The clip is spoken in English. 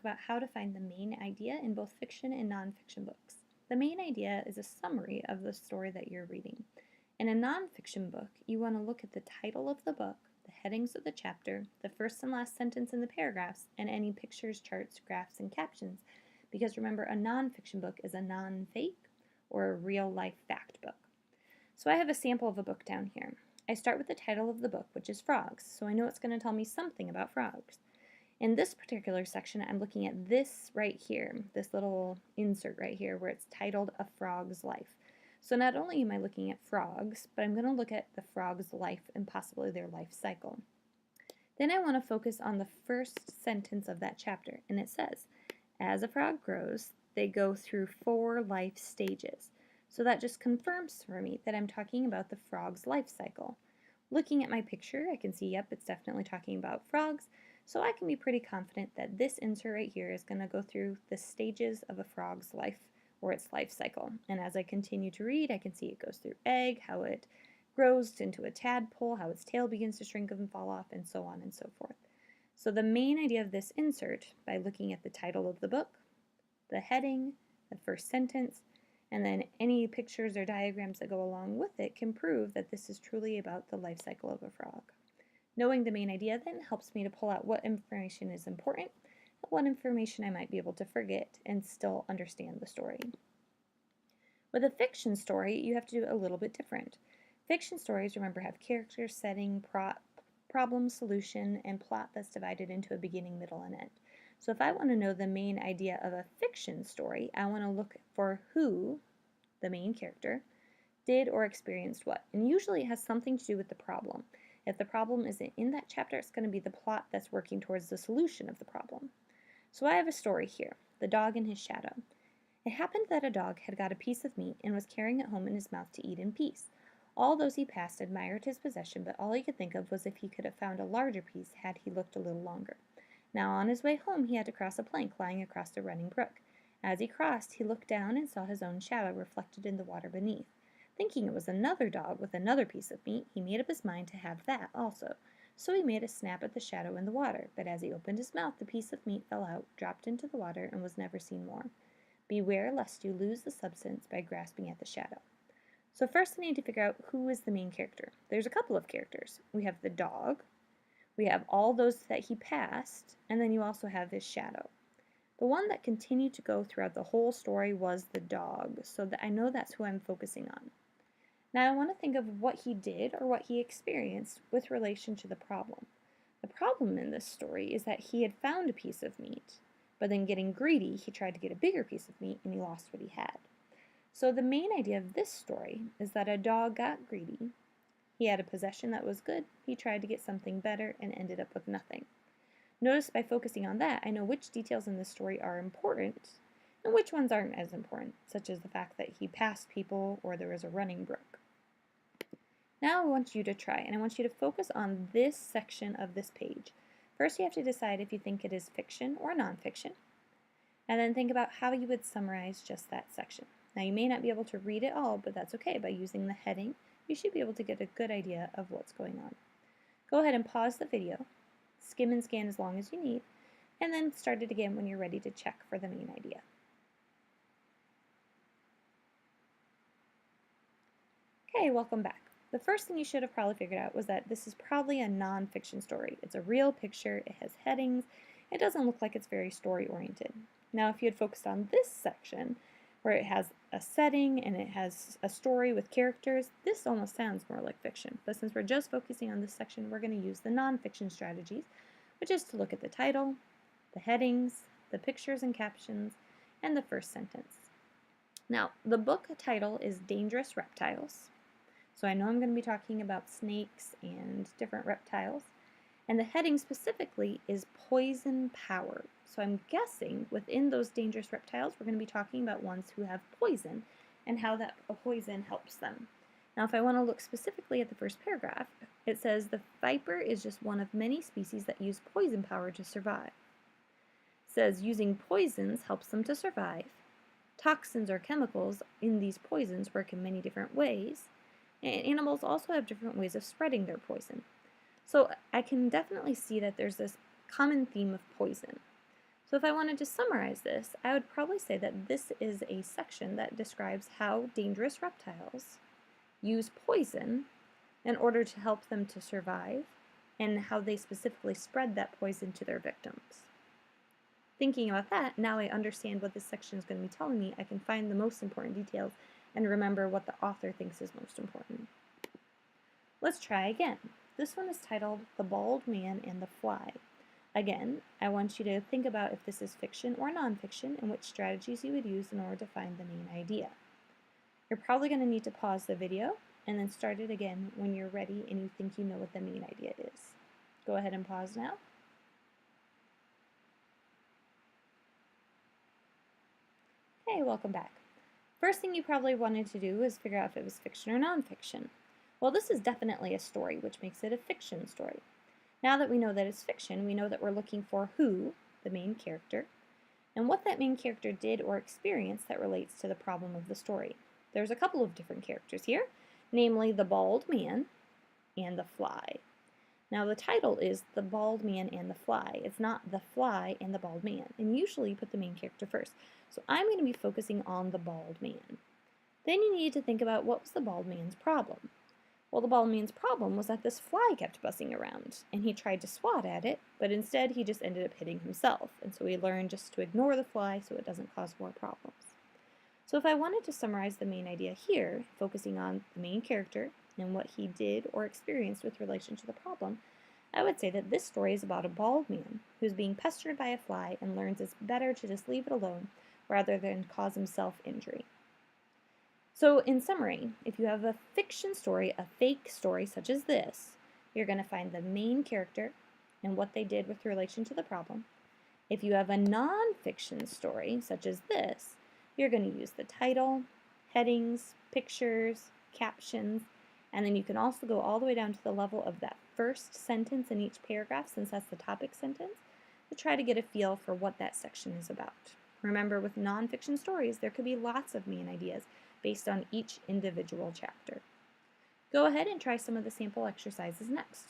about how to find the main idea in both fiction and nonfiction books. The main idea is a summary of the story that you're reading. In a nonfiction book, you want to look at the title of the book, the headings of the chapter, the first and last sentence in the paragraphs, and any pictures, charts, graphs, and captions. Because remember, a nonfiction book is a non-fake or a real-life fact book. So I have a sample of a book down here. I start with the title of the book, which is Frogs, so I know it's going to tell me something about frogs. In this particular section, I'm looking at this right here, this little insert right here where it's titled A Frog's Life. So not only am I looking at frogs, but I'm going to look at the frog's life and possibly their life cycle. Then I want to focus on the first sentence of that chapter, and it says, as a frog grows, they go through 4 life stages. So that just confirms for me that I'm talking about the frog's life cycle. Looking at my picture, I can see, yep, it's definitely talking about frogs, so I can be pretty confident that this insert right here is going to go through the stages of a frog's life or its life cycle. And as I continue to read, I can see it goes through egg, how it grows into a tadpole, how its tail begins to shrink and fall off, and so on and so forth. So the main idea of this insert, by looking at the title of the book, the heading, the first sentence, and then any pictures or diagrams that go along with it, can prove that this is truly about the life cycle of a frog. Knowing the main idea then helps me to pull out what information is important and what information I might be able to forget and still understand the story. With a fiction story, you have to do a little bit different. Fiction stories, remember, have character, setting, problem, solution, and plot that's divided into a beginning, middle, and end. So if I want to know the main idea of a fiction story, I want to look for who, the main character, did or experienced what. And usually it has something to do with the problem. If the problem isn't in that chapter, it's going to be the plot that's working towards the solution of the problem. So I have a story here, The Dog and His Shadow. It happened that a dog had got a piece of meat and was carrying it home in his mouth to eat in peace. All those he passed admired his possession, but all he could think of was if he could have found a larger piece had he looked a little longer. Now on his way home he had to cross a plank lying across a running brook. As he crossed, he looked down and saw his own shadow reflected in the water beneath. Thinking it was another dog with another piece of meat, he made up his mind to have that also. So he made a snap at the shadow in the water, but as he opened his mouth, the piece of meat fell out, dropped into the water, and was never seen more. Beware lest you lose the substance by grasping at the shadow. So first I need to figure out who is the main character. There's a couple of characters. We have the dog, we have all those that he passed, and then you also have his shadow. The one that continued to go throughout the whole story was the dog, so that I know that's who I'm focusing on. Now I want to think of what he did or what he experienced with relation to the problem. The problem in this story is that he had found a piece of meat, but then getting greedy, he tried to get a bigger piece of meat and he lost what he had. So the main idea of this story is that a dog got greedy. He had a possession that was good, he tried to get something better and ended up with nothing. Notice by focusing on that, I know which details in this story are important and which ones aren't as important, such as the fact that he passed people or there was a running brook. Now I want you to try, and I want you to focus on this section of this page. First you have to decide if you think it is fiction or nonfiction, and then think about how you would summarize just that section. Now you may not be able to read it all, but that's okay. By using the heading, you should be able to get a good idea of what's going on. Go ahead and pause the video, skim and scan as long as you need, and then start it again when you're ready to check for the main idea. Okay, welcome back. The first thing you should have probably figured out was that this is probably a nonfiction story. It's a real picture, it has headings, it doesn't look like it's very story-oriented. Now if you had focused on this section, where it has a setting and it has a story with characters, this almost sounds more like fiction. But since we're just focusing on this section, we're going to use the nonfiction strategies, which is to look at the title, the headings, the pictures and captions, and the first sentence. Now, the book title is Dangerous Reptiles. So I know I'm going to be talking about snakes and different reptiles. And the heading specifically is Poison Power. So I'm guessing within those dangerous reptiles, we're going to be talking about ones who have poison and how that poison helps them. Now, if I want to look specifically at the first paragraph, it says the viper is just one of many species that use poison power to survive. It says using poisons helps them to survive. Toxins or chemicals in these poisons work in many different ways, and animals also have different ways of spreading their poison. So I can definitely see that there's this common theme of poison. So if I wanted to summarize this, I would probably say that this is a section that describes how dangerous reptiles use poison in order to help them to survive, and how they specifically spread that poison to their victims. Thinking about that, now I understand what this section is going to be telling me. I can find the most important details and remember what the author thinks is most important. Let's try again. This one is titled The Bald Man and the Fly. Again, I want you to think about if this is fiction or nonfiction and which strategies you would use in order to find the main idea. You're probably going to need to pause the video and then start it again when you're ready and you think you know what the main idea is. Go ahead and pause now. Okay, welcome back. First thing you probably wanted to do is figure out if it was fiction or nonfiction. Well, this is definitely a story, which makes it a fiction story. Now that we know that it's fiction, we know that we're looking for who, the main character, and what that main character did or experienced that relates to the problem of the story. There's a couple of different characters here, namely the bald man and the fly. Now the title is The Bald Man and the Fly. It's not The Fly and the Bald Man, and usually you put the main character first. So I'm going to be focusing on the bald man. Then you need to think about what was the bald man's problem. Well, the bald man's problem was that this fly kept buzzing around, and he tried to swat at it, but instead he just ended up hitting himself, and so he learned just to ignore the fly so it doesn't cause more problems. So if I wanted to summarize the main idea here, focusing on the main character and what he did or experienced with relation to the problem, I would say that this story is about a bald man who's being pestered by a fly and learns it's better to just leave it alone rather than cause himself injury. So in summary, if you have a fiction story, a fake story such as this, you're going to find the main character and what they did with relation to the problem. If you have a non-fiction story such as this, you're going to use the title, headings, pictures, captions, and then you can also go all the way down to the level of that first sentence in each paragraph, since that's the topic sentence, to try to get a feel for what that section is about. Remember, with nonfiction stories, there could be lots of main ideas based on each individual chapter. Go ahead and try some of the sample exercises next.